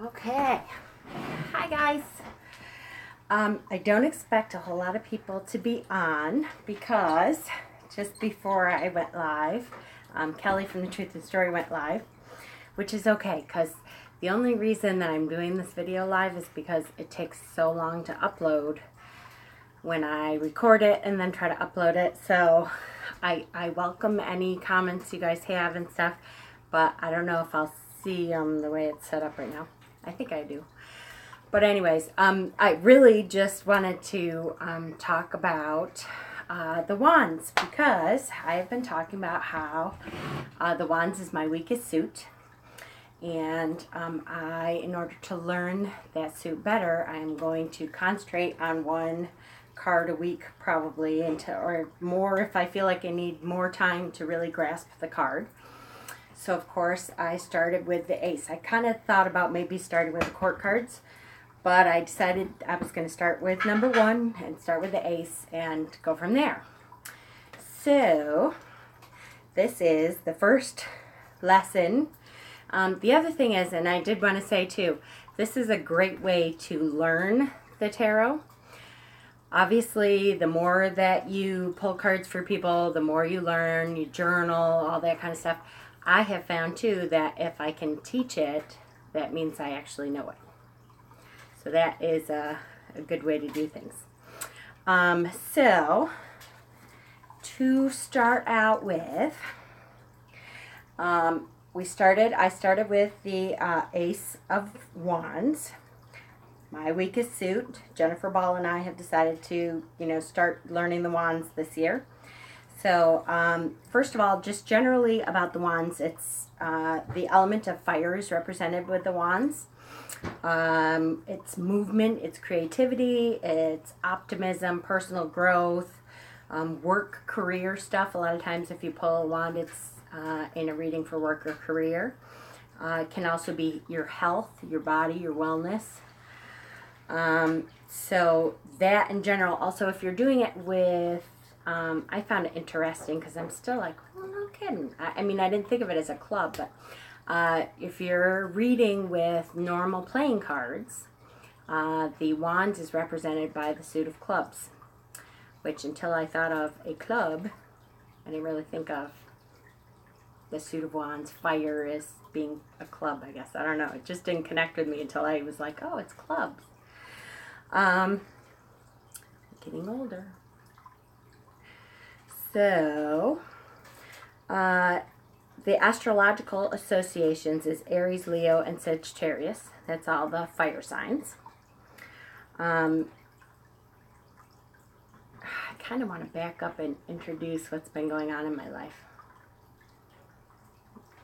Okay. Hi guys. I don't expect a whole lot of people to be on because just before I went live, Kelly from The Truth and Story went live, which is okay because the only reason that I'm doing this video live is because it takes so long to upload when I record it and then try to upload it. So I welcome any comments you guys have and stuff, but I don't know if I'll see the way it's set up right now. I think I do. But anyways, I really just wanted to talk about the wands because I have been talking about how the wands is my weakest suit. And in order to learn that suit better, I'm going to concentrate on one card a week probably, or more if I feel like I need more time to really grasp the card. So of course I started with the ace. I kind of thought about maybe starting with the court cards, but I decided I was going to start with number one and start with the ace and go from there. So this is the first lesson. The other thing is, and I did want to say too, this is a great way to learn the tarot. Obviously, the more that you pull cards for people, the more you learn, you journal, all that kind of stuff. I have found too that if I can teach it, that means I actually know it. So that is a good way to do things. So to start out with, I started with the Ace of Wands. My weakest suit. Jennifer Ball and I have decided to, start learning the wands this year. So, first of all, just generally about the wands, it's the element of fire is represented with the wands. It's movement, it's creativity, it's optimism, personal growth, work, career stuff. A lot of times if you pull a wand, it's in a reading for work or career. It can also be your health, your body, your wellness. So that in general. Also, if you're doing it with, I found it interesting because I'm still like, well, no kidding. I mean, I didn't think of it as a club, but if you're reading with normal playing cards, the wand is represented by the suit of clubs, which until I thought of a club, I didn't really think of the suit of wands. Fire is being a club, I guess. I don't know. It just didn't connect with me until I was like, oh, it's clubs. Getting older. So, the astrological associations is Aries, Leo, and Sagittarius. That's all the fire signs. I kind of want to back up and introduce what's been going on in my life.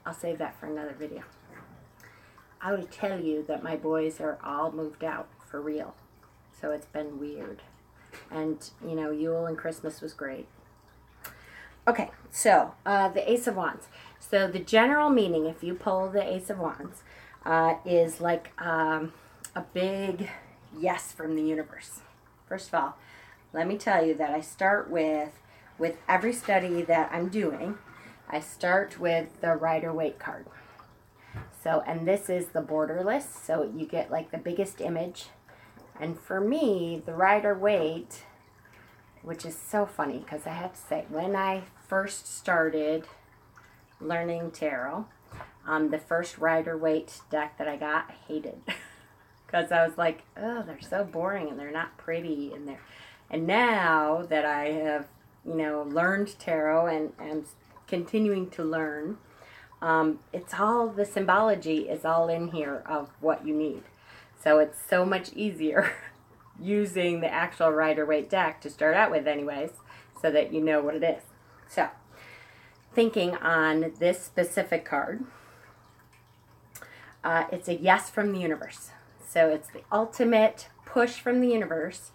I'll save that for another video. I would tell you that my boys are all moved out for real. So it's been weird. And, Yule and Christmas was great. Okay, so the Ace of Wands. So the general meaning, if you pull the Ace of Wands, is like a big yes from the universe. First of all, let me tell you that I start with every study that I'm doing, I start with the Rider-Waite card. So, and this is the borderless, so you get like the biggest image. And for me, the Rider-Waite, which is so funny because I have to say, when I first started learning tarot, the first Rider-Waite deck that I got, I hated. Because I was like, oh, they're so boring and they're not pretty. And now that I have, learned tarot and am continuing to learn, it's all, the symbology is all in here of what you need. So it's so much easier using the actual Rider-Waite deck to start out with anyways, so that you know what it is. So, thinking on this specific card, it's a yes from the universe. So it's the ultimate push from the universe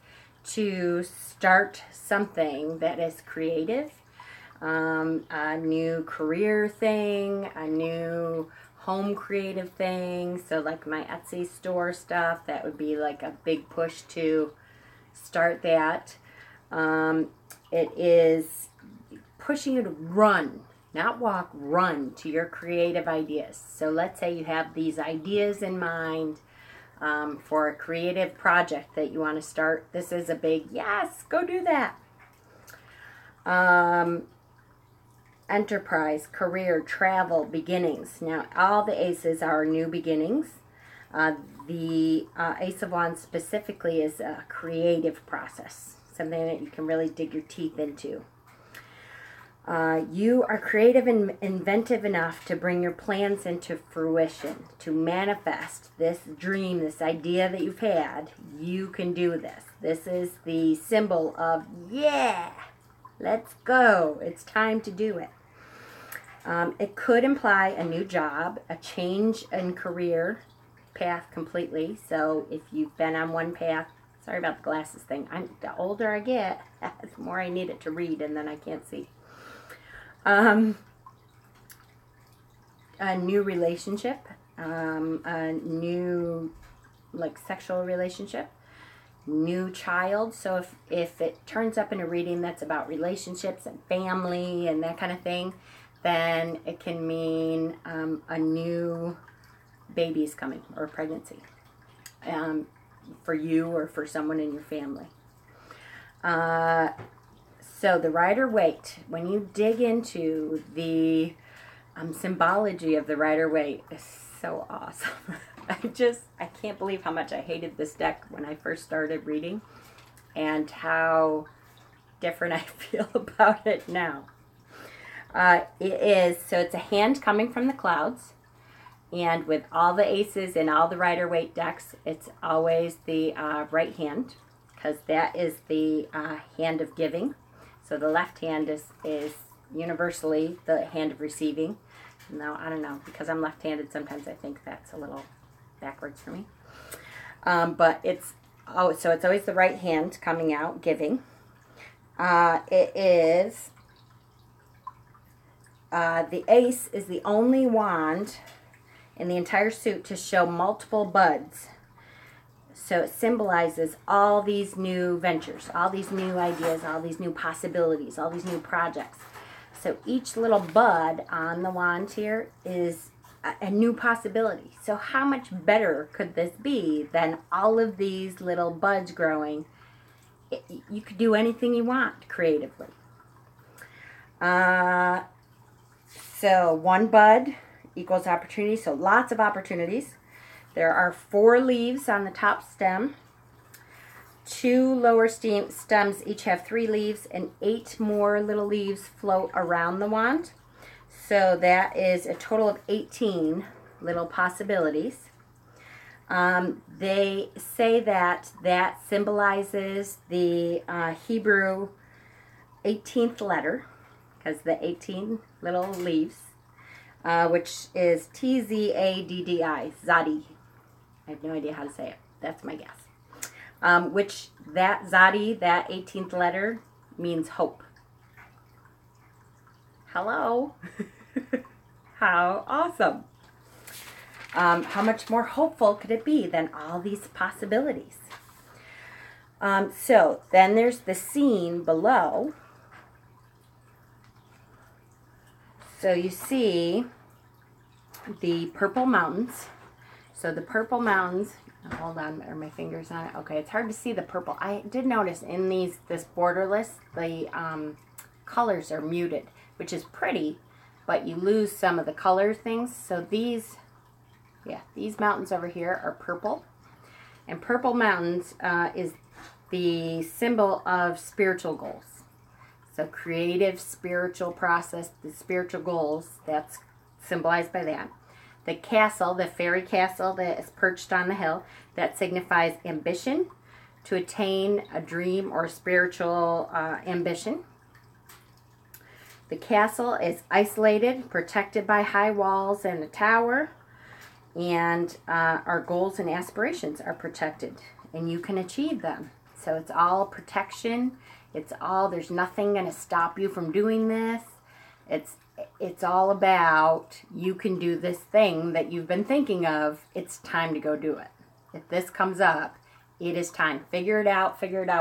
to start something that is creative, a new career thing, a new home creative thing. So like my Etsy store stuff, that would be like a big push to start that. It is pushing you to run not walk, run to your creative ideas. So let's say you have these ideas in mind for a creative project that you want to start. This is a big yes, go do that. Enterprise, career, travel, beginnings. Now, all the aces are new beginnings. The Ace of Wands specifically is a creative process, something that you can really dig your teeth into. You are creative and inventive enough to bring your plans into fruition, to manifest this dream, this idea that you've had. You can do this. This is the symbol of, yeah, let's go. It's time to do it. It could imply a new job, a change in career path completely. So if you've been on one path, sorry about the glasses thing. The older I get, the more I need it to read, and then I can't see. A new relationship, a new sexual relationship, new child. So if it turns up in a reading that's about relationships and family and that kind of thing, then it can mean a new baby is coming, or a pregnancy, for you or for someone in your family. So the Rider-Waite, when you dig into the symbology of the Rider-Waite, is so awesome. I can't believe how much I hated this deck when I first started reading, and how different I feel about it now. It's a hand coming from the clouds, and with all the aces in all the Rider-Waite decks, it's always the right hand, because that is the hand of giving. So the left hand is universally the hand of receiving. No, I don't know, because I'm left-handed, sometimes I think that's a little backwards for me. But it's always the right hand coming out, giving. The ace is the only wand in the entire suit to show multiple buds. So it symbolizes all these new ventures, all these new ideas, all these new possibilities, all these new projects. So each little bud on the wand here is a new possibility. So how much better could this be than all of these little buds growing? You could do anything you want creatively. So one bud equals opportunity, so lots of opportunities. There are 4 leaves on the top stem. 2 lower stems each have 3 leaves, and 8 more little leaves float around the wand. So that is a total of 18 little possibilities. They say that symbolizes the Hebrew 18th letter, because the 18 little leaves, which is T-Z-A-D-D-I, Zadi. I have no idea how to say it. That's my guess. Which that Zadi, that 18th letter, means hope. Hello. How awesome. How much more hopeful could it be than all these possibilities? So then there's the scene below. So you see the purple mountains. So the purple mountains, hold on, are my fingers on it? Okay, it's hard to see the purple. I did notice in this borderless, the colors are muted, which is pretty, but you lose some of the color things. So these mountains over here are purple. And purple mountains is the symbol of spiritual goals. So creative, spiritual process, the spiritual goals, that's symbolized by that. The castle, the fairy castle that is perched on the hill, that signifies ambition, to attain a dream or spiritual ambition. The castle is isolated, protected by high walls and a tower, and our goals and aspirations are protected, and you can achieve them. So it's all protection. There's nothing going to stop you from doing this. It's all about, you can do this thing that you've been thinking of. It's time to go do it. If this comes up, it is time. Figure it out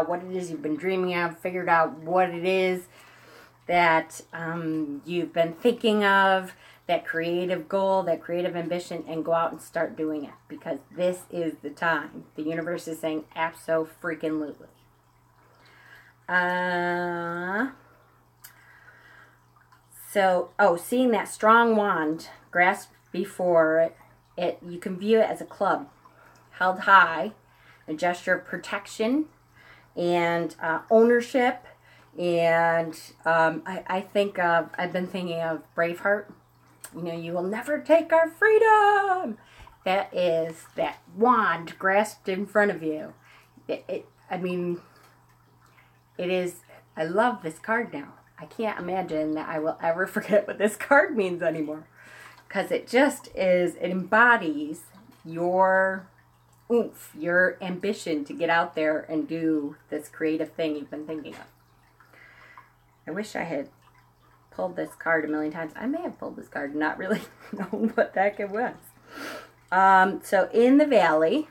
what it is you've been dreaming of, figure it out what it is, that you've been thinking of, that creative goal, that creative ambition, and go out and start doing it, because this is the time. The universe is saying abso-freaking-lutely. Seeing that strong wand grasped before it, you can view it as a club held high, a gesture of protection and ownership. And I've been thinking of Braveheart. You know, you will never take our freedom. That is that wand grasped in front of you. It is, I love this card now. I can't imagine that I will ever forget what this card means anymore. Because it just is, it embodies your oomph, your ambition to get out there and do this creative thing you've been thinking of. I wish I had pulled this card a million times. I may have pulled this card and not really known what the heck it was. So in the valley,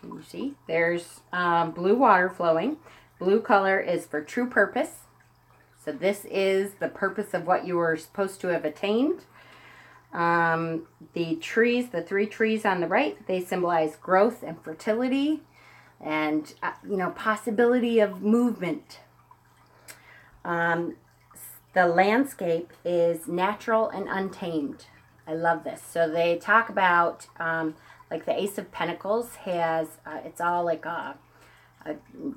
can you see? There's blue water flowing. Blue color is for true purpose. So this is the purpose of what you were supposed to have attained. The trees, the 3 trees on the right, they symbolize growth and fertility and, possibility of movement. The landscape is natural and untamed. I love this. So they talk about, like the Ace of Pentacles has, it's all like a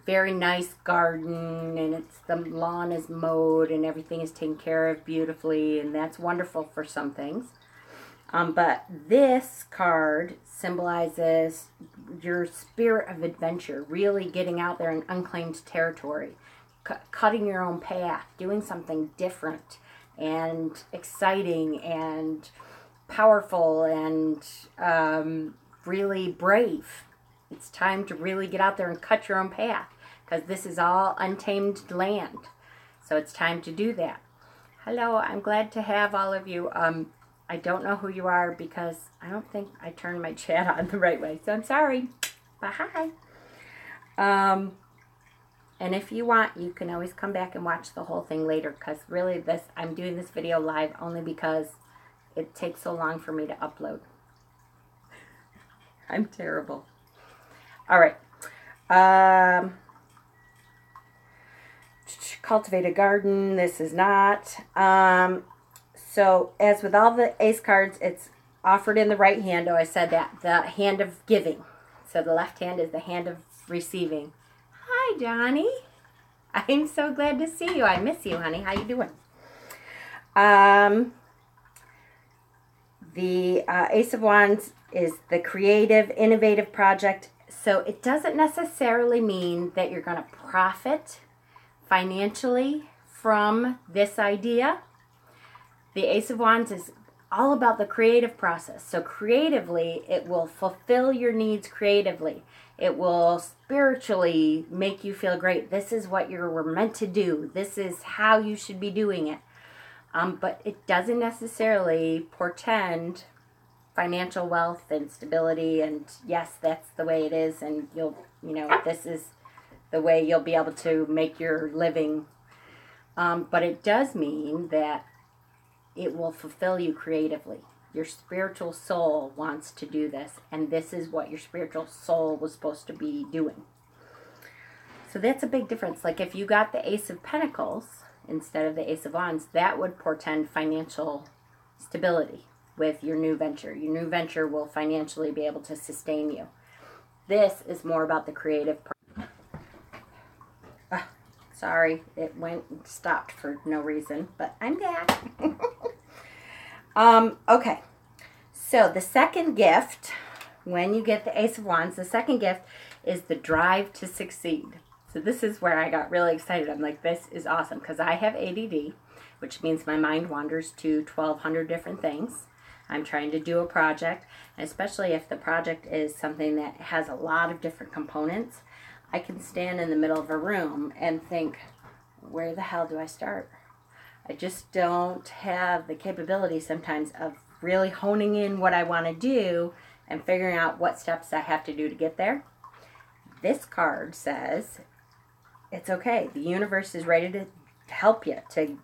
very nice garden, and the lawn is mowed and everything is taken care of beautifully, and that's wonderful for some things. But this card symbolizes your spirit of adventure, really getting out there in unclaimed territory, cutting your own path, doing something different and exciting and powerful and really brave. It's time to really get out there and cut your own path, because this is all untamed land. So it's time to do that. Hello, I'm glad to have all of you. I don't know who you are because I don't think I turned my chat on the right way. So I'm sorry. But hi. And if you want, you can always come back and watch the whole thing later, because really I'm doing this video live only because it takes so long for me to upload. I'm terrible. All right. Cultivate a garden. This is not. So as with all the ace cards, it's offered in the right hand. Oh, I said that. The hand of giving. So the left hand is the hand of receiving. Hi, Donnie. I'm so glad to see you. I miss you, honey. How you doing? The Ace of Wands is the creative, innovative project. So it doesn't necessarily mean that you're going to profit financially from this idea. The Ace of Wands is all about the creative process. So creatively, it will fulfill your needs creatively. It will spiritually make you feel great. This is what you were meant to do. This is how you should be doing it. But it doesn't necessarily portend financial wealth and stability. And yes, that's the way it is. And this is the way you'll be able to make your living. But it does mean that it will fulfill you creatively. Your spiritual soul wants to do this, and this is what your spiritual soul was supposed to be doing. So that's a big difference. Like if you got the Ace of Pentacles instead of the Ace of Wands, that would portend financial stability with your new venture. Your new venture will financially be able to sustain you. This is more about the creative part. Sorry, it stopped for no reason, but I'm back. Okay, so the second gift, when you get the Ace of Wands, the second gift is the drive to succeed. So this is where I got really excited. I'm like, this is awesome, because I have ADD, which means my mind wanders to 1,200 different things. I'm trying to do a project, and especially if the project is something that has a lot of different components, I can stand in the middle of a room and think, where the hell do I start? I just don't have the capability sometimes of really honing in what I want to do and figuring out what steps I have to do to get there. This card says it's okay. The universe is ready to help you to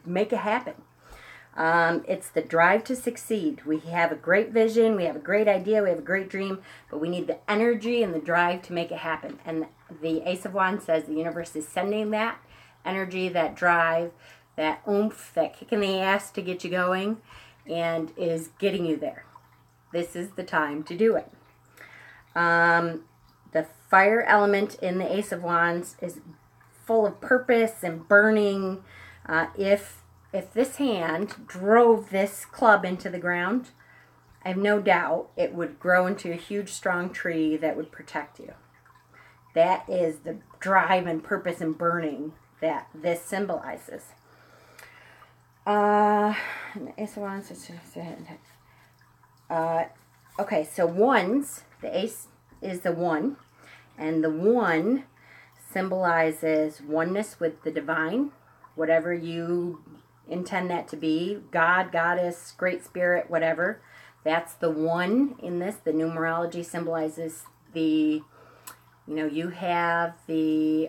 make it happen. It's the drive to succeed. We have a great vision, we have a great idea, we have a great dream, but we need the energy and the drive to make it happen. And the Ace of Wands says the universe is sending that energy, that drive, that oomph, that kick in the ass to get you going, and is getting you there. This is the time to do it. The fire element in the Ace of Wands is full of purpose and burning. If this hand drove this club into the ground, I have no doubt it would grow into a huge, strong tree that would protect you. That is the drive and purpose and burning that this symbolizes. Ace of Wands. Okay, so ones, the ace is the one, and the one symbolizes oneness with the divine, whatever you intend that to be, God, Goddess, Great Spirit, whatever. That's the one in this. The numerology symbolizes the, you have the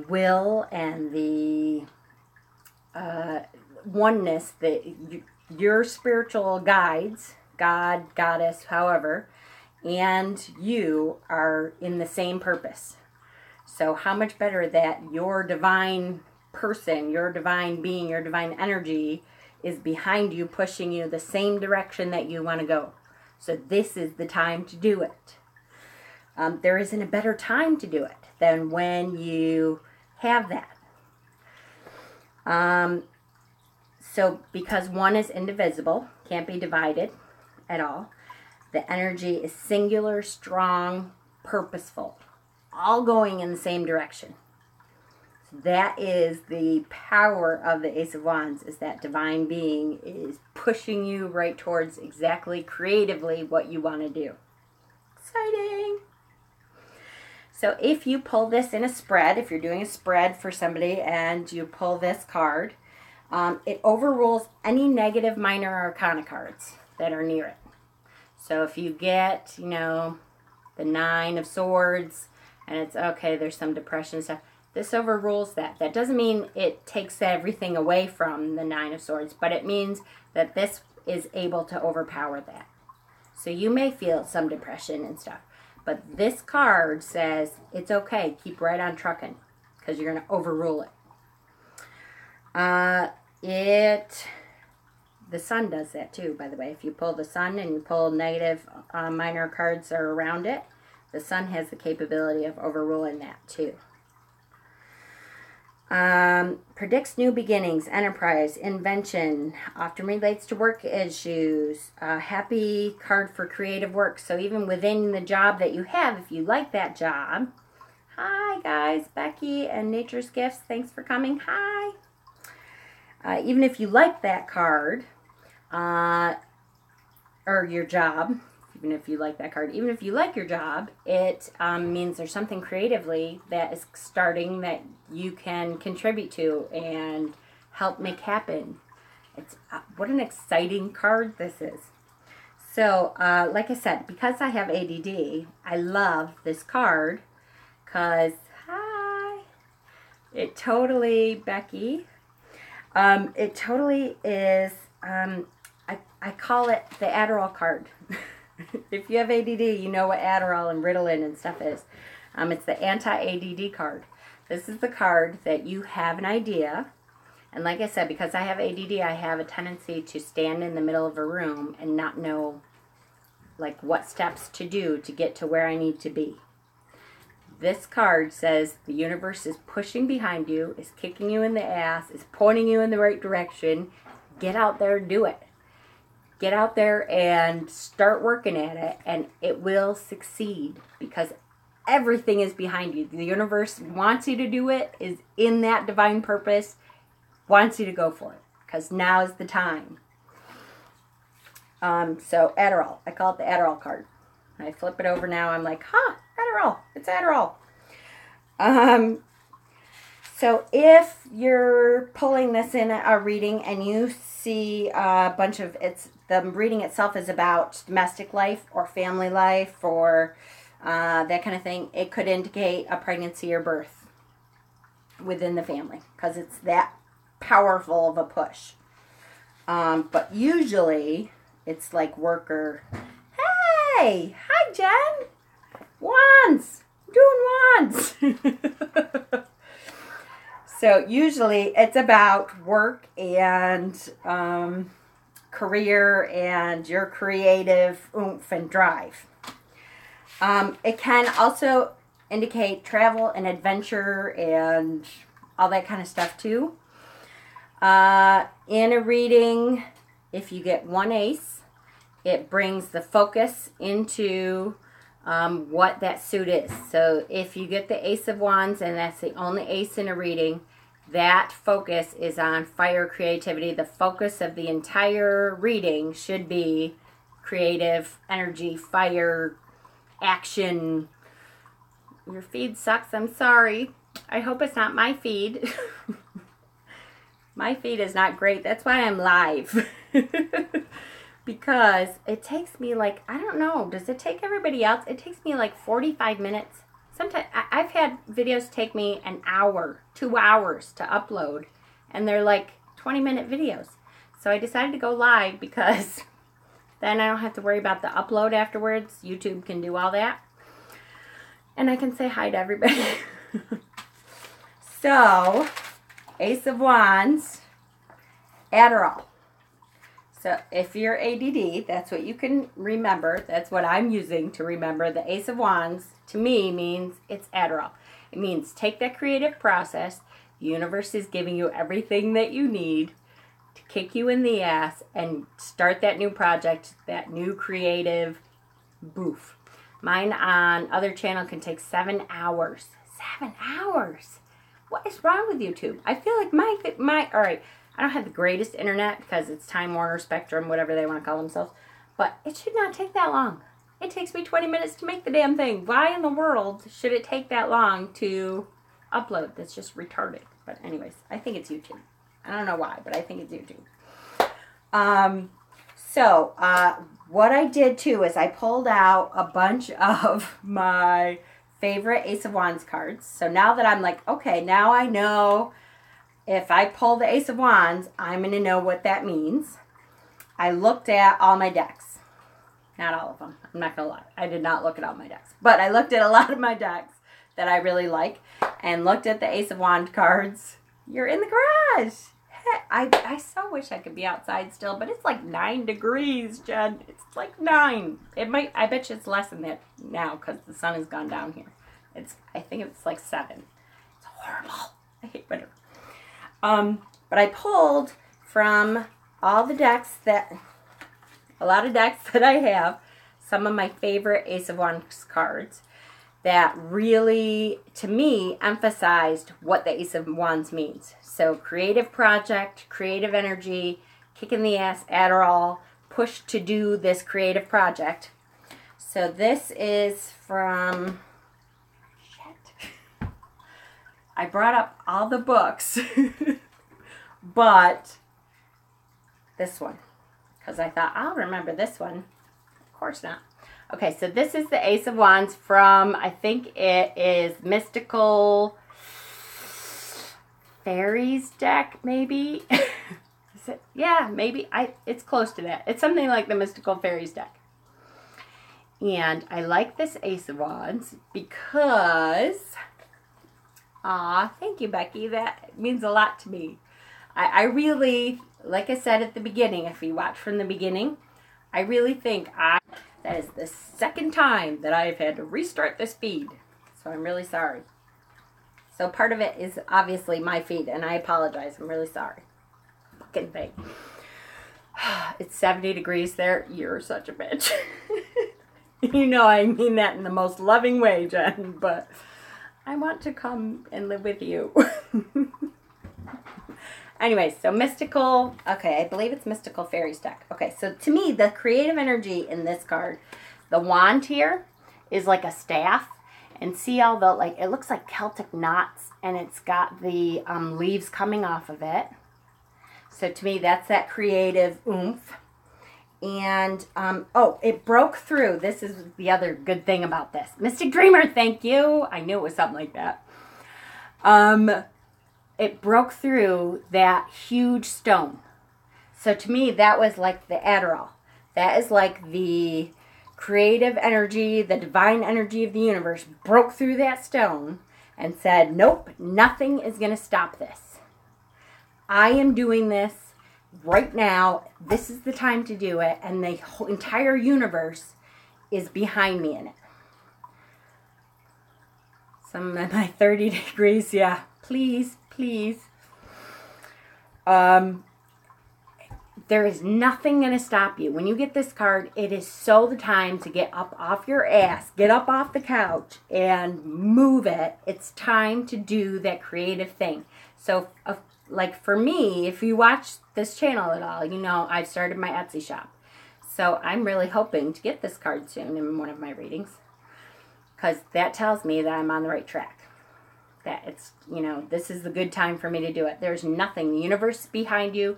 will and the oneness that your spiritual guides, God, Goddess, however, and you are in the same purpose. So how much better that your divine person, your divine being, your divine energy is behind you, pushing you the same direction that you want to go. So this is the time to do it. There isn't a better time to do it than when you have that. So because one is indivisible, can't be divided at all, the energy is singular, strong, purposeful, all going in the same direction. So that is the power of the Ace of Wands, is that divine being is pushing you right towards exactly creatively what you want to do. Exciting! So if you pull this in a spread, if you're doing a spread for somebody and you pull this card, it overrules any negative minor arcana cards that are near it. So if you get, the Nine of Swords, and it's okay, there's some depression stuff, this overrules that. That doesn't mean it takes everything away from the Nine of Swords, but it means that this is able to overpower that. So you may feel some depression and stuff, but this card says it's okay, keep right on trucking, because you're going to overrule it. The Sun does that too, by the way. If you pull the Sun and you pull negative minor cards are around it, the Sun has the capability of overruling that too. Predicts new beginnings, enterprise, invention, often relates to work issues, happy card for creative work. So even within the job that you have, if you like that job, hi guys, Becky and Nature's Gifts, thanks for coming, hi. Even if you like that card, or your job, even if you like that card, even if you like your job, it means there's something creatively that is starting that you can contribute to and help make happen. It's what an exciting card this is. So, like I said, because I have ADD, I love this card because, hi, it totally, Becky, it totally is, I call it the Adderall card. If you have ADD, you know what Adderall and Ritalin and stuff is. It's the anti-ADD card. This is the card that you have an idea. And like I said, because I have ADD, I have a tendency to stand in the middle of a room and not know like what steps to do to get to where I need to be. This card says the universe is pushing behind you, is kicking you in the ass, is pointing you in the right direction. Get out there and do it. Get out there and start working at it, and it will succeed because everything is behind you. The universe wants you to do it, is in that divine purpose, wants you to go for it because now is the time. So Adderall, I call it the Adderall card. I flip it over now, I'm like, Adderall, it's Adderall. So if you're pulling this in a reading and you see a bunch of, the reading itself is about domestic life or family life or that kind of thing, it could indicate a pregnancy or birth. within the family because it's that powerful of a push. But usually it's like worker, hey, hi Jen, wands, doing wands. So usually it's about work and career and your creative oomph and drive. It can also indicate travel and adventure and all that kind of stuff too. In a reading, if you get one ace, it brings the focus into what that suit is. So if you get the Ace of Wands and that's the only ace in a reading, that focus is on fire creativity. The focus of the entire reading should be creative energy, fire, action. Your feed sucks. I'm sorry. I hope it's not my feed. My feed is not great. That's why I'm live. Because it takes me like, I don't know, does it take everybody else? It takes me like 45 minutes. Sometimes I've had videos take me an hour, 2 hours to upload, and they're like 20-minute videos. So I decided to go live because then I don't have to worry about the upload afterwards. YouTube can do all that. And I can say hi to everybody. So, Ace of Wands, Adderall. So if you're ADD, that's what you can remember. That's what I'm using to remember. The Ace of Wands, to me, means it's Adderall. It means take that creative process. The universe is giving you everything that you need to kick you in the ass and start that new project, that new creative boof. Mine on other channel can take 7 hours. 7 hours? What is wrong with YouTube? I feel like all right, I don't have the greatest internet because it's Time Warner, Spectrum, whatever they want to call themselves. But it should not take that long. It takes me 20 minutes to make the damn thing. Why in the world should it take that long to upload? That's just retarded. But anyways, I think it's YouTube. I don't know why, but I think it's YouTube. So what I did too is I pulled out a bunch of my favorite Ace of Wands cards. So now that I'm like, okay, now I know if I pull the Ace of Wands, I'm going to know what that means. I looked at all my decks. Not all of them. I'm not going to lie. I did not look at all my decks. But I looked at a lot of my decks that I really like and looked at the Ace of Wands cards. You're in the garage. Heck, I so wish I could be outside still, but it's like 9 degrees, Jen. It's like 9. I bet you it's less than that now because the sun has gone down here. I think it's like 7. It's horrible. I hate winter. But I pulled from all the decks a lot of decks that I have, some of my favorite Ace of Wands cards that really, to me, emphasized what the Ace of Wands means. So creative project, creative energy, kick in the ass, Adderall, push to do this creative project. So this is from, I brought up all the books, but this one, because I thought, I'll remember this one. Of course not. Okay, so this is the Ace of Wands from, I think it is Mystical Fairies deck, maybe? Is it? Yeah, maybe. It's close to that. It's something like the Mystical Fairies deck. And I like this Ace of Wands because... Aw, thank you, Becky. That means a lot to me. I really, like I said at the beginning, if you watch from the beginning, I really think that is the second time that I've had to restart this feed. So I'm really sorry. So part of it is obviously my feed, and I apologize. I'm really sorry. Fucking thing. It's 70 degrees there. You're such a bitch. You know I mean that in the most loving way, Jen, but... I want to come and live with you. Anyway, so Mystical, okay, I believe it's Mystical Fairies deck. Okay, so to me, the creative energy in this card, the wand here is like a staff. And see all the, like, it looks like Celtic knots, and it's got the leaves coming off of it. So to me, that's that creative oomph. And, oh, it broke through. This is the other good thing about this. Mystic Dreamer, thank you. I knew it was something like that. it broke through that huge stone. So to me, that was like the Adderall. That is like the creative energy, the divine energy of the universe broke through that stone and said, nope, nothing is going to stop this. I am doing this right now. This is the time to do it. And the whole entire universe is behind me in it. Some of my 30 degrees, yeah. Please, please. There is nothing going to stop you. When you get this card, it is so the time to get up off your ass, get up off the couch, and move it. It's time to do that creative thing. So, like for me, if you watch this channel at all, you know I've started my Etsy shop. So I'm really hoping to get this card soon in one of my readings, because that tells me that I'm on the right track. That it's, you know, this is the good time for me to do it. There's nothing. The universe is behind you.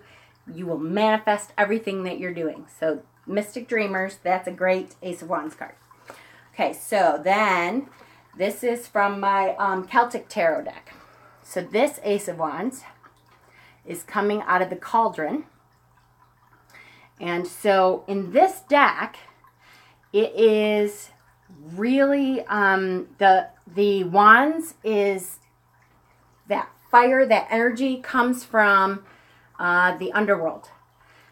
You will manifest everything that you're doing. So Mystic Dreamers, that's a great Ace of Wands card. Okay, so then this is from my Celtic Tarot deck. So this Ace of Wands is coming out of the Cauldron. And so in this deck, it is really, the wands is that fire, that energy comes from the underworld.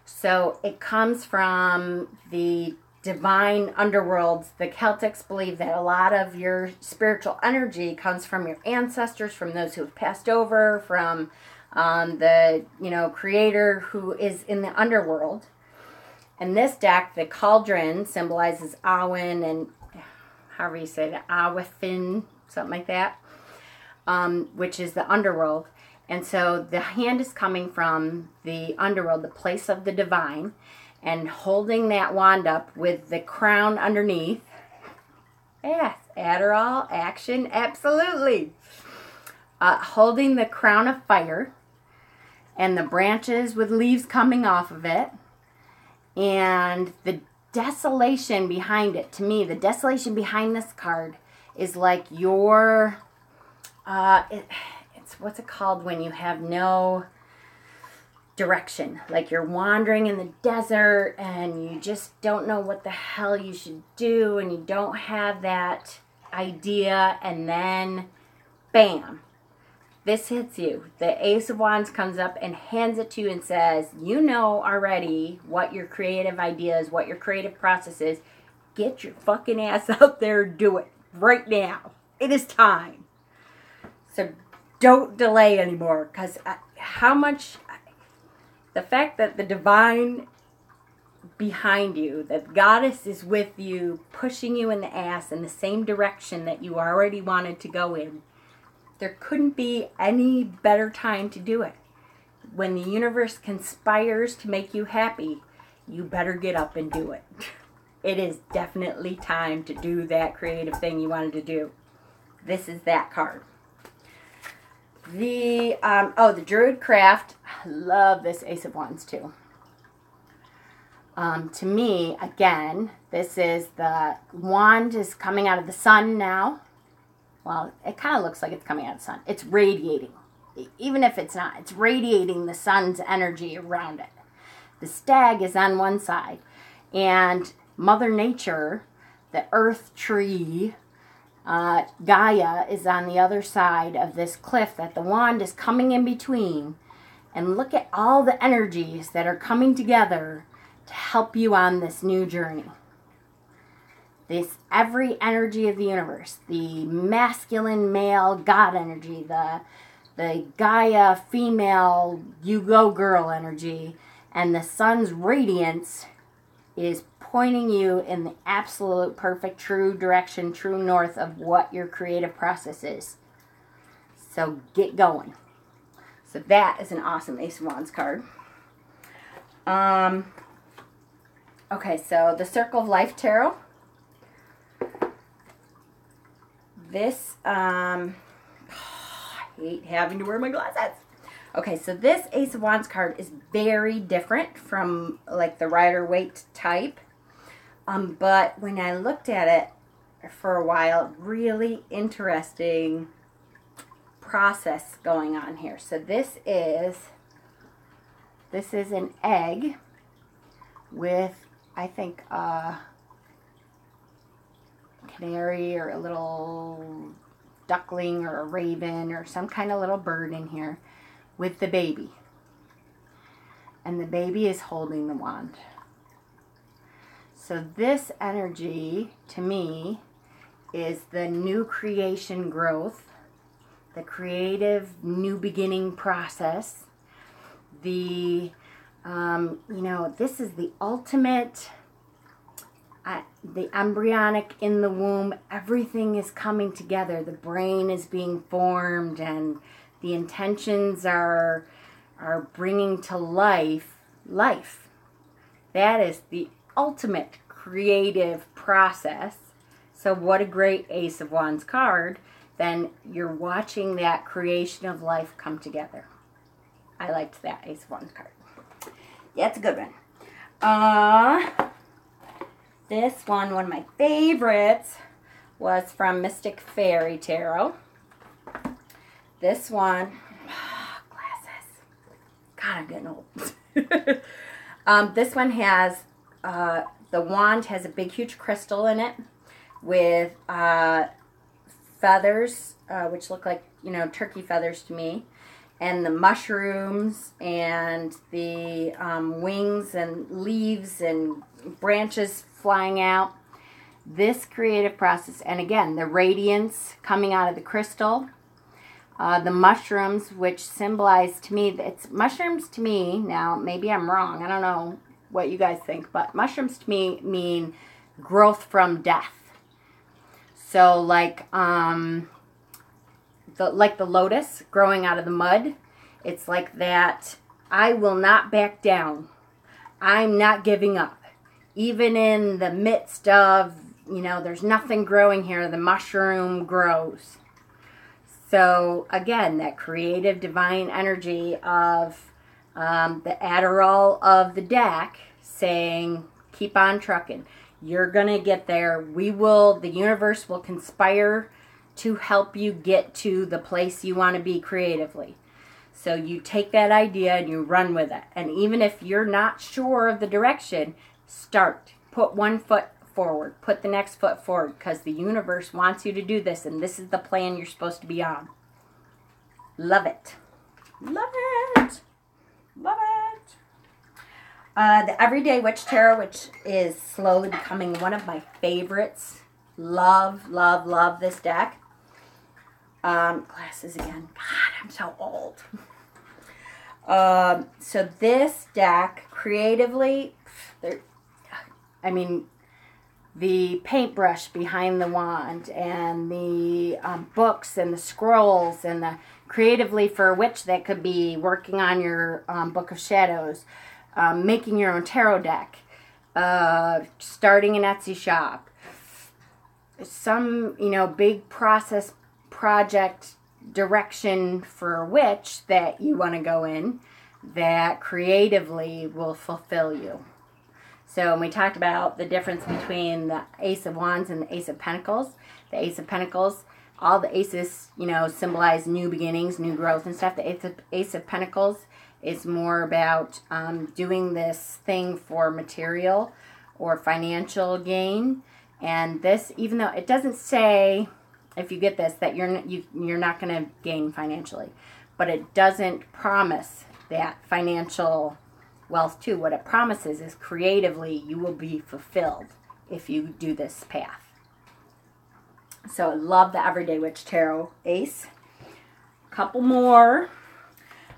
So it comes from the divine underworlds. The Celtics believe that a lot of your spiritual energy comes from your ancestors, from those who have passed over, from the, you know, creator who is in the underworld. And this deck, the Cauldron, symbolizes Awen and however you say that, Awithin, something like that, which is the underworld. And so the hand is coming from the underworld, the place of the divine, and holding that wand up with the crown underneath. Yes, Adderall, action, absolutely. Holding the crown of fire and the branches with leaves coming off of it. And the desolation behind it, to me, the desolation behind this card is like your, what's it called when you have no direction? Like you're wandering in the desert and you just don't know what the hell you should do, and you don't have that idea, and then bam, this hits you. The Ace of Wands comes up and hands it to you and says, you know already what your creative idea is, what your creative process is. Get your fucking ass out there and do it right now. It is time. So don't delay anymore, because the fact that the divine behind you, that goddess is with you, pushing you in the ass in the same direction that you already wanted to go in, there couldn't be any better time to do it. When the universe conspires to make you happy, you better get up and do it. It is definitely time to do that creative thing you wanted to do. This is that card. The Druid Craft. I love this Ace of Wands too. To me, again, this is the wand is coming out of the sun now. Well, it kind of looks like it's coming out of the sun. It's radiating. Even if it's not, it's radiating the sun's energy around it. The stag is on one side, and Mother Nature, the earth tree, Gaia, is on the other side of this cliff that the wand is coming in between. And look at all the energies that are coming together to help you on this new journey. Every energy of the universe, the masculine male God energy, the Gaia female you go girl energy, and the sun's radiance is pointing you in the absolute perfect true direction, true north of what your creative process is. So get going. So that is an awesome Ace of Wands card. Okay, so the Circle of Life Tarot. This, I hate having to wear my glasses. Okay, so this Ace of Wands card is very different from like the Rider-Waite type. But when I looked at it for a while, really interesting process going on here. So this is an egg with, I think, a canary or a little duckling or a raven or some kind of little bird in here with the baby. And the baby is holding the wand. So this energy, to me, is the new creation growth, the creative new beginning process, the, this is the ultimate, the embryonic in the womb, everything is coming together. The brain is being formed and the intentions are bringing to life. That is the ultimate creative process. So what a great Ace of Wands card. Then you're watching that creation of life come together. I liked that Ace of Wands card. Yeah, it's a good one. This one of my favorites, was from Mystic Fairy Tarot. This one, glasses. God, I'm getting old. This one has, the wand has a big, huge crystal in it with feathers, which look like, turkey feathers to me, and the mushrooms and the wings and leaves and branches flying out. This creative process, and again, the radiance coming out of the crystal, the mushrooms, which symbolize to me, mushrooms to me, now maybe I'm wrong, I don't know what you guys think, but mushrooms to me mean growth from death. So like the lotus growing out of the mud, it's like that. I will not back down. I'm not giving up. Even in the midst of, there's nothing growing here, the mushroom grows. So again, that creative divine energy of the Adderall of the deck saying, keep on trucking. You're going to get there. The universe will conspire to help you get to the place you want to be creatively. So you take that idea and you run with it. And even if you're not sure of the direction, start. Put one foot forward. Put the next foot forward, because the universe wants you to do this, and this is the plan you're supposed to be on. Love it. Love it. Love it. The Everyday Witch Tarot, which is slowly becoming one of my favorites. Love, love, love this deck. Glasses again. God, I'm so old. So this deck, creatively, the paintbrush behind the wand and the books and the scrolls and the creatively for a witch that could be working on your Book of Shadows, making your own tarot deck, starting an Etsy shop, some, big process project direction for a witch that you want to go in that creatively will fulfill you. So when we talked about the difference between the Ace of Wands and the Ace of Pentacles, the Ace of Pentacles, all the aces, symbolize new beginnings, new growth and stuff. The Ace of Pentacles is more about doing this thing for material or financial gain. And this, even though it doesn't say, if you get this, that you're not going to gain financially, but it doesn't promise that financial wealth too. What it promises is creatively you will be fulfilled if you do this path. So I love the Everyday Witch Tarot Ace. A couple more.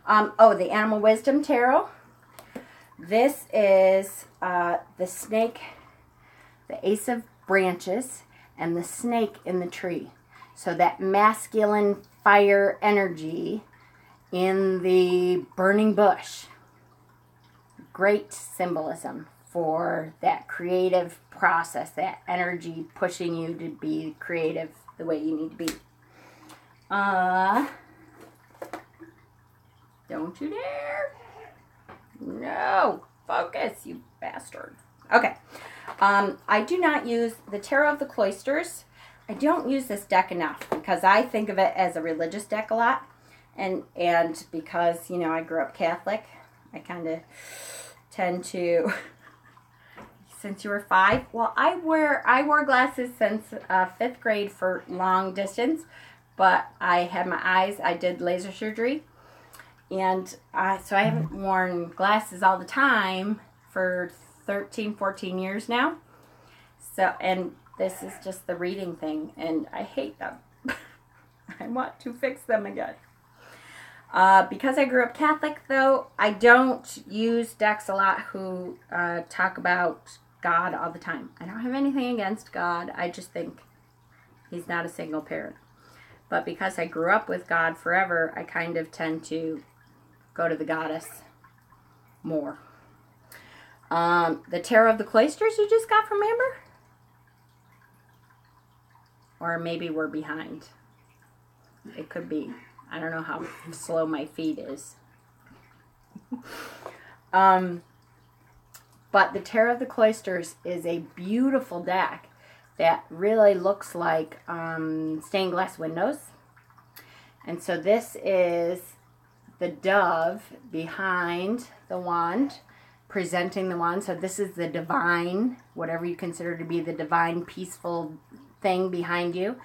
The Animal Wisdom Tarot. This is the snake, the Ace of Branches, and the snake in the tree. So that masculine fire energy in the burning bush. Great symbolism for that creative process, that energy pushing you to be creative the way you need to be. Don't you dare. No. Focus, you bastard. Okay. I do not use the Tarot of the Cloisters. I don't use this deck enough because I think of it as a religious deck a lot. And because, you know, I grew up Catholic, I kind of tend to, since you were 5, well, I wore glasses since 5th grade for long distance, but I had my eyes, I did laser surgery, and so I haven't worn glasses all the time for 13, 14 years now. So, and this is just the reading thing, and I hate them. I want to fix them again. Because I grew up Catholic, though, I don't use decks a lot who talk about God all the time. I don't have anything against God. I just think he's not a single parent. But because I grew up with God forever, I kind of tend to go to the goddess more. The Tarot of the Cloisters you just got from Amber? Or maybe we're behind. It could be. I don't know how slow my feed is. But the Tarot of the Cloisters is a beautiful deck that really looks like stained glass windows. And so this is the dove behind the wand, presenting the wand. So this is the divine, whatever you consider to be the divine, peaceful thing behind you.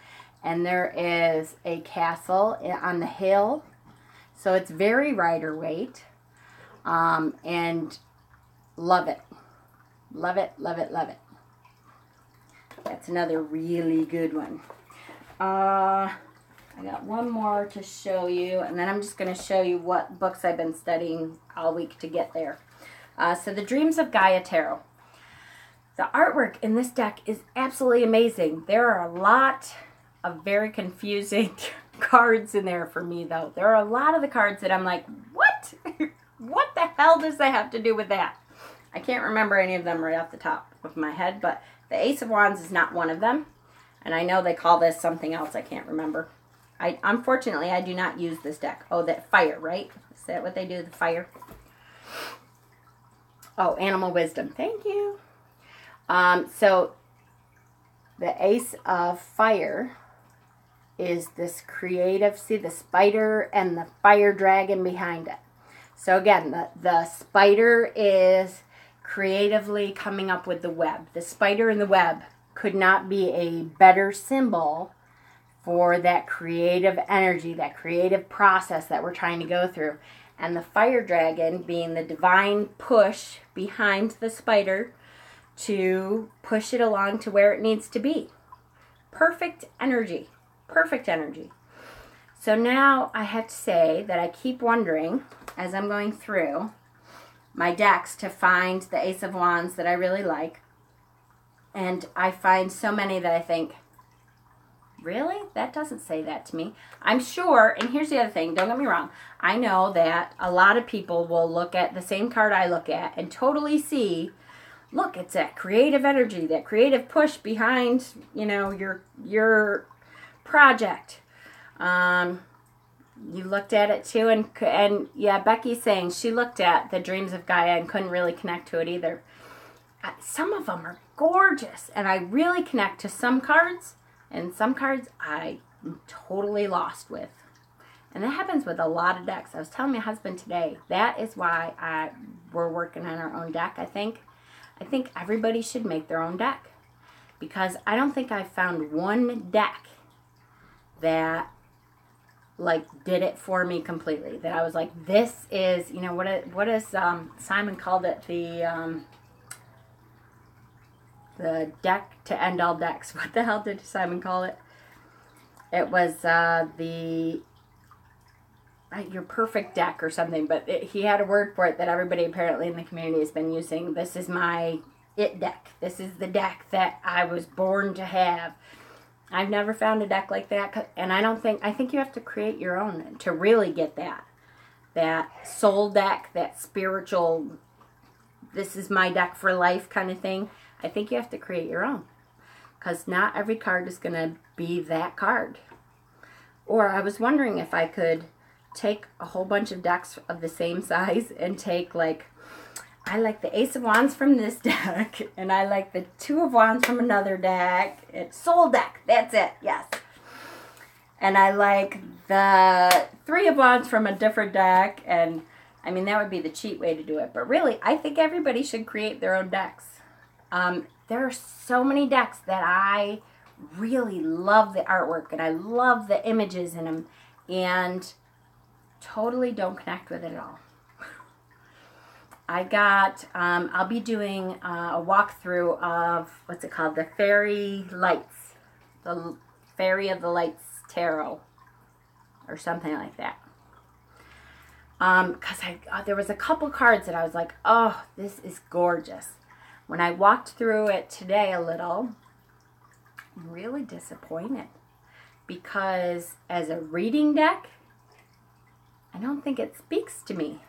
And there is a castle on the hill. So it's very Rider-Waite. And love it. Love it, love it, love it. That's another really good one. I got one more to show you, and then I'm just going to show you what books I've been studying all week to get there. So the Dreams of Gaia Tarot. The artwork in this deck is absolutely amazing. There are a lot of very confusing cards in there for me, though. There are a lot of the cards that I'm like, what? What the hell does that have to do with that? I can't remember any of them right off the top of my head, but the Ace of Wands is not one of them. And I know they call this something else. I can't remember. Unfortunately, I do not use this deck. Oh, that fire, right? Is that what they do, the fire? Oh, Animal Wisdom. Thank you. So the Ace of Fire is this creative, see the spider and the fire dragon behind it. So again, the spider is creatively coming up with the web. The spider in the web could not be a better symbol for that creative energy, that creative process that we're trying to go through. And the fire dragon being the divine push behind the spider to push it along to where it needs to be. Perfect energy. Perfect energy. So now I have to say that I keep wondering, as I'm going through my decks, to find the Ace of Wands that I really like. And I find so many that I think, really? That doesn't say that to me. I'm sure, and here's the other thing, don't get me wrong. I know that a lot of people will look at the same card I look at and totally see, look, it's that creative energy, that creative push behind, you know, your project. You looked at it too, and yeah, Becky's saying she looked at the Dreams of Gaia and couldn't really connect to it either. Some of them are gorgeous, and I really connect to some cards, and some cards I'm totally lost with. And that happens with a lot of decks. I was telling my husband today, that is why we're working on our own deck, I think. I think everybody should make their own deck, because I don't think I've found one deck that like did it for me completely, that I was like, this is, you know, what is Simon called it, the deck to end all decks. What the hell did Simon call it? It was your perfect deck or something, but he had a word for it that everybody apparently in the community has been using. This is my it deck. This is the deck that I was born to have. I've never found a deck like that, and I think you have to create your own to really get that soul deck, that spiritual, this is my deck for life kind of thing. I think you have to create your own, because not every card is going to be that card. Or I was wondering if I could take a whole bunch of decks of the same size and take like I like the Ace of Wands from this deck, and I like the Two of Wands from another deck. It's Soul deck. That's it. Yes. And I like the Three of Wands from a different deck. And, I mean, that would be the cheat way to do it. But really, I think everybody should create their own decks. There are so many decks that I really love the artwork, and I love the images in them, and totally don't connect with it at all. I got, I'll be doing a walkthrough of, what's it called? The Fairy Lights. The Fairy of the Lights Tarot. Or something like that. Because there was a couple cards that I was like, oh, this is gorgeous. When I walked through it today a little, I'm really disappointed. Because as a reading deck, I don't think it speaks to me.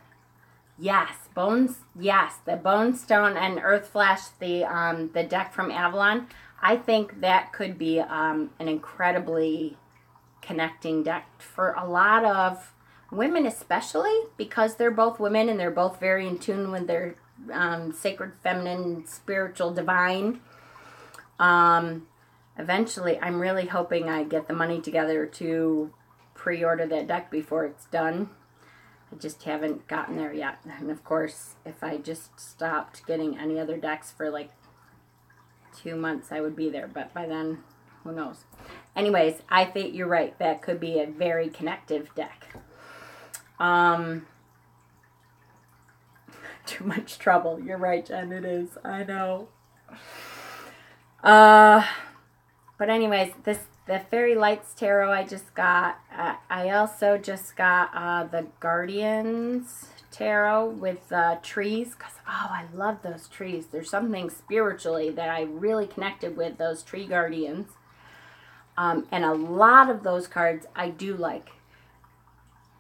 Yes, Bones. Yes, the Bone Stone and Earth Flash, the deck from Avalon. I think that could be an incredibly connecting deck for a lot of women, especially because they're both women and they're both very in tune with their sacred, feminine, spiritual, divine. Eventually, I'm really hoping I get the money together to pre-order that deck before it's done. I just haven't gotten there yet. And of course, if I just stopped getting any other decks for like 2 months, I would be there. But by then, who knows? Anyways, I think you're right. That could be a very connective deck. Too much trouble. You're right, Jen. It is. I know. But anyways, the Fairy Lights Tarot I just got. I also just got the Guardians Tarot with trees. Because, oh, I love those trees. There's something spiritually that I really connected with those tree guardians. And a lot of those cards I do like.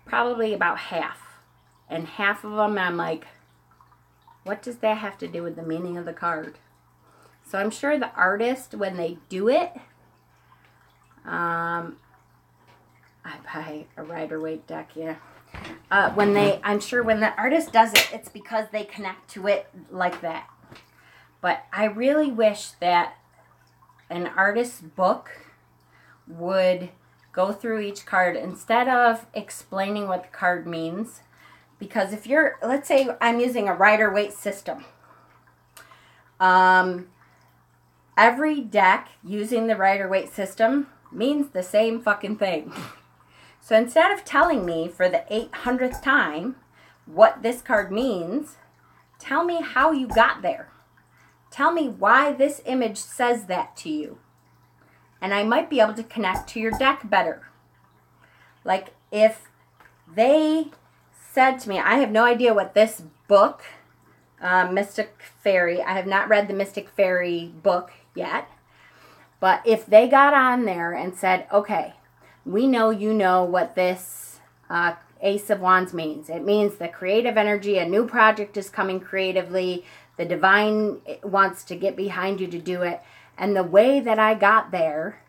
Probably about half. And half of them I'm like, what does that have to do with the meaning of the card? So I'm sure the artist, when they do it, I buy a Rider-Waite deck, yeah. I'm sure when the artist does it, it's because they connect to it like that. But I really wish that an artist's book would go through each card instead of explaining what the card means. Because if you're, let's say I'm using a Rider-Waite system. Every deck using the Rider-Waite system means the same fucking thing. So instead of telling me for the 800th time what this card means, tell me how you got there. Tell me why this image says that to you. And I might be able to connect to your deck better. Like if they said to me, I have no idea what this book, Mystic Fairy, I have not read the Mystic Fairy book yet. But if they got on there and said, okay, we know you know what this Ace of Wands means. It means the creative energy, a new project is coming creatively, the divine wants to get behind you to do it. And the way that I got there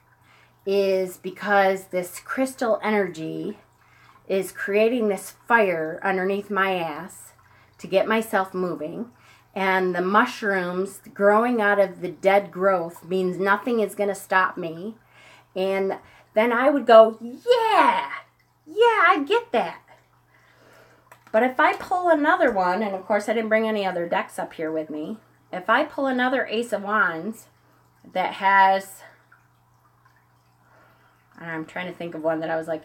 is because this crystal energy is creating this fire underneath my ass to get myself moving. And the mushrooms growing out of the dead growth means nothing is going to stop me. And then I would go, yeah, I get that. But if I pull another one, and of course I didn't bring any other decks up here with me. If I pull another Ace of Wands that has, I'm trying to think of one that I was like,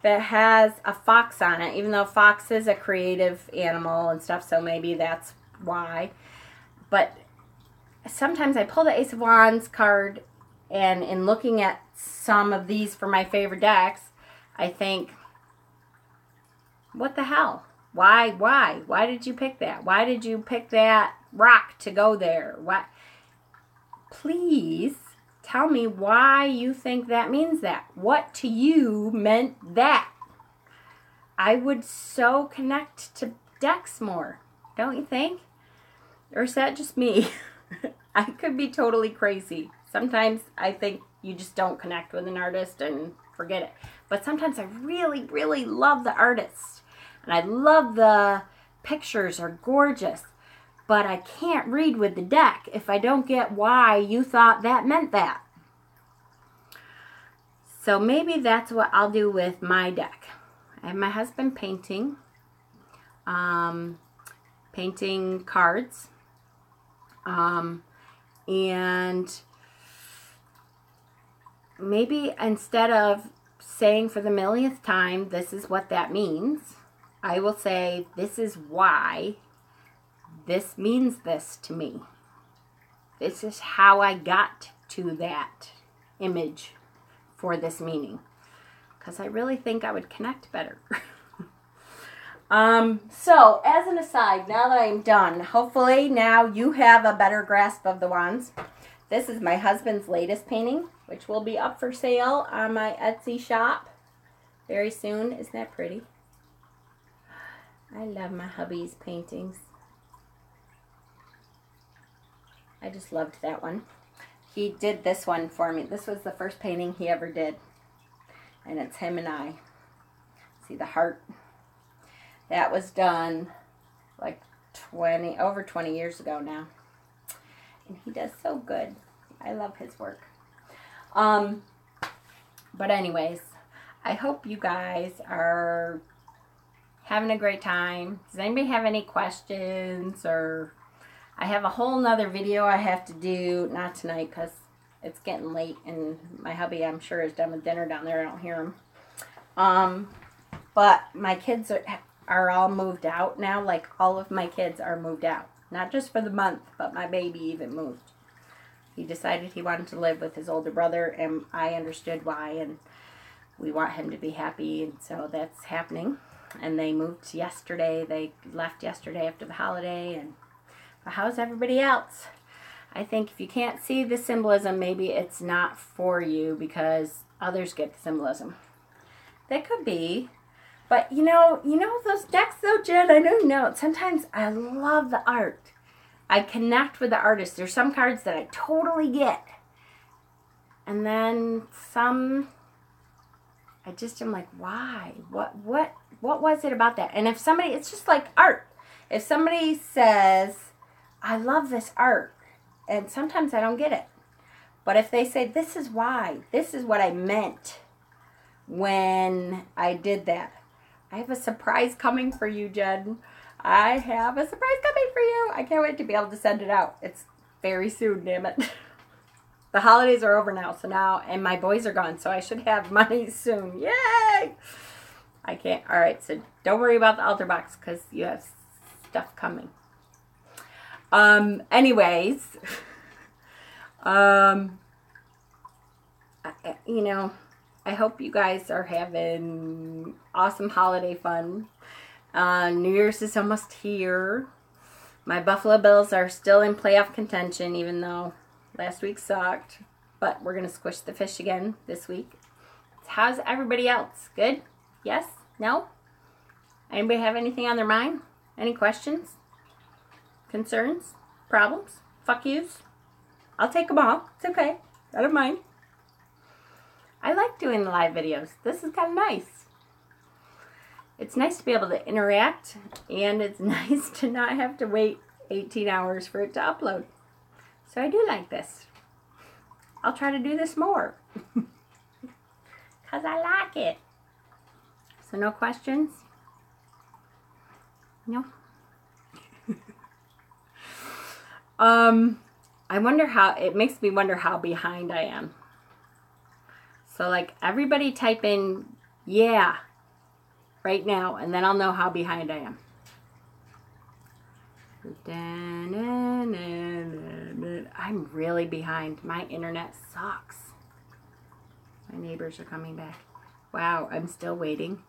that has a fox on it, even though fox is a creative animal and stuff, so maybe that's why. But sometimes I pull the Ace of Wands card, and in looking at some of these for my favorite decks, I think, what the hell? Why? Why did you pick that? Why did you pick that rock to go there? Why? Please tell me why you think that means that. What to you meant that? I would so connect to decks more, don't you think? Or is that just me? I could be totally crazy. Sometimes I think you just don't connect with an artist and forget it. But sometimes I really, really love the artist. And I love pictures are gorgeous, but I can't read with the deck if I don't get why you thought that meant that. So maybe that's what I'll do with my deck. I have my husband painting, painting cards, and maybe instead of saying for the millionth time, this is what that means, I will say, this is why this means this to me. This is how I got to that image for this meaning. Because I really think I would connect better. So, as an aside, now that I'm done, hopefully now you have a better grasp of the wands. This is my husband's latest painting, which will be up for sale on my Etsy shop very soon. Isn't that pretty? I love my hubby's paintings. I just loved that one. He did this one for me. This was the first painting he ever did. And it's him and I. See the heart? That was done like over 20 years ago now. And he does so good. I love his work. But anyways, I hope you guys are having a great time. Does anybody have any questions? Or I have a whole nother video I have to do, not tonight because it's getting late and my hubby, I'm sure, is done with dinner down there. I don't hear him. But my kids are all moved out now. Like, all of my kids are moved out. Not just for the month, but my baby even moved. He decided he wanted to live with his older brother, and I understood why, and we want him to be happy, and so that's happening. And they moved yesterday. They left yesterday after the holiday, and how's everybody else? I think if you can't see the symbolism, maybe it's not for you because others get the symbolism. That could be. But you know those decks though, Jen, I know you know. Sometimes I love the art. I connect with the artist. There's some cards that I totally get. And then some I just am like, why? What was it about that? And if somebody, it's just like art. If somebody says, I love this art, and sometimes I don't get it. But if they say, this is why, this is what I meant when I did that. I have a surprise coming for you, Jen. I have a surprise coming for you. I can't wait to be able to send it out. It's very soon, damn it. The holidays are over now, and my boys are gone, so I should have money soon. Yay! I can't. All right, so don't worry about the altar box because you have stuff coming. Anyways, I hope you guys are having awesome holiday fun. New Year's is almost here. My Buffalo Bills are still in playoff contention, even though last week sucked. But we're going to squish the fish again this week. How's everybody else? Good? Yes? No? Anybody have anything on their mind? Any questions? Concerns? Problems? Fuck yous? I'll take them all. It's okay. I don't mind. I like doing the live videos. This is kind of nice. It's nice to be able to interact, and it's nice to not have to wait 18 hours for it to upload. So I do like this. I'll try to do this more. Because I like it. So no questions? No? I wonder how, it makes me wonder how behind I am. So like everybody type in, yeah, right now, and then I'll know how behind I am. I'm really behind. My internet sucks. My neighbors are coming back. Wow, I'm still waiting.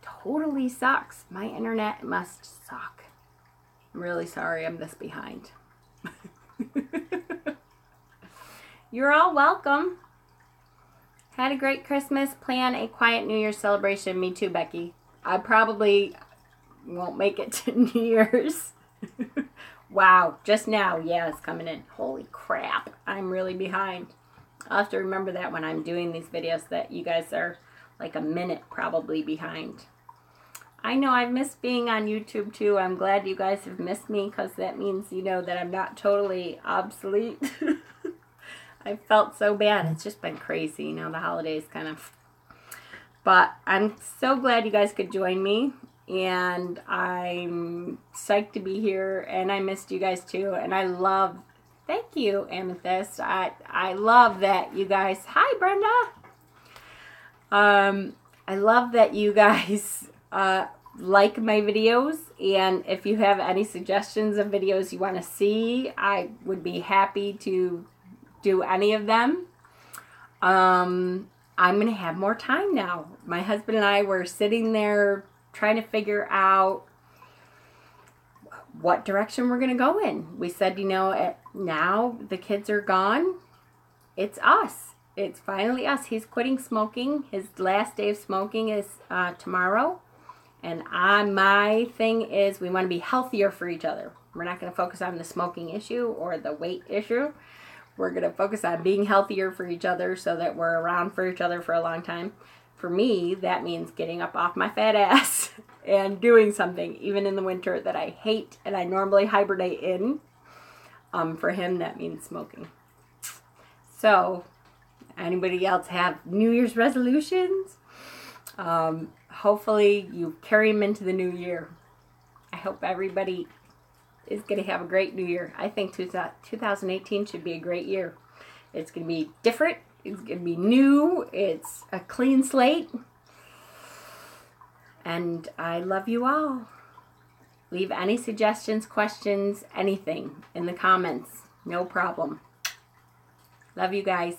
Totally sucks. My internet must suck. I'm really sorry I'm this behind. You're all welcome. Had a great Christmas. Plan a quiet New Year's celebration. Me too, Becky. I probably won't make it to New Year's. Wow, just now. Yeah, it's coming in. Holy crap. I'm really behind. I'll have to remember that when I'm doing these videos that you guys are like a minute probably behind. I know I've missed being on YouTube too. I'm glad you guys have missed me because that means you know that I'm not totally obsolete. I felt so bad. It's just been crazy, you know, the holidays kind of. But I'm so glad you guys could join me. And I'm psyched to be here. And I missed you guys too. And I love, thank you, Amethyst. I love that you guys, hi Brenda. I love that you guys like my videos. And if you have any suggestions of videos you want to see, I would be happy to do any of them. I'm going to have more time now. My husband and I were sitting there trying to figure out what direction we're going to go in. We said, you know, now the kids are gone. It's us. It's finally us. He's quitting smoking. His last day of smoking is tomorrow. And my thing is we want to be healthier for each other. We're not going to focus on the smoking issue or the weight issue. We're going to focus on being healthier for each other so that we're around for each other for a long time. For me, that means getting up off my fat ass and doing something, even in the winter, that I hate and I normally hibernate in. For him, that means smoking. So, anybody else have New Year's resolutions? Hopefully you carry them into the new year. I hope everybody is going to have a great new year. I think 2018 should be a great year. It's going to be different. It's going to be new. It's a clean slate. And I love you all. Leave any suggestions, questions, anything in the comments. No problem. Love you guys.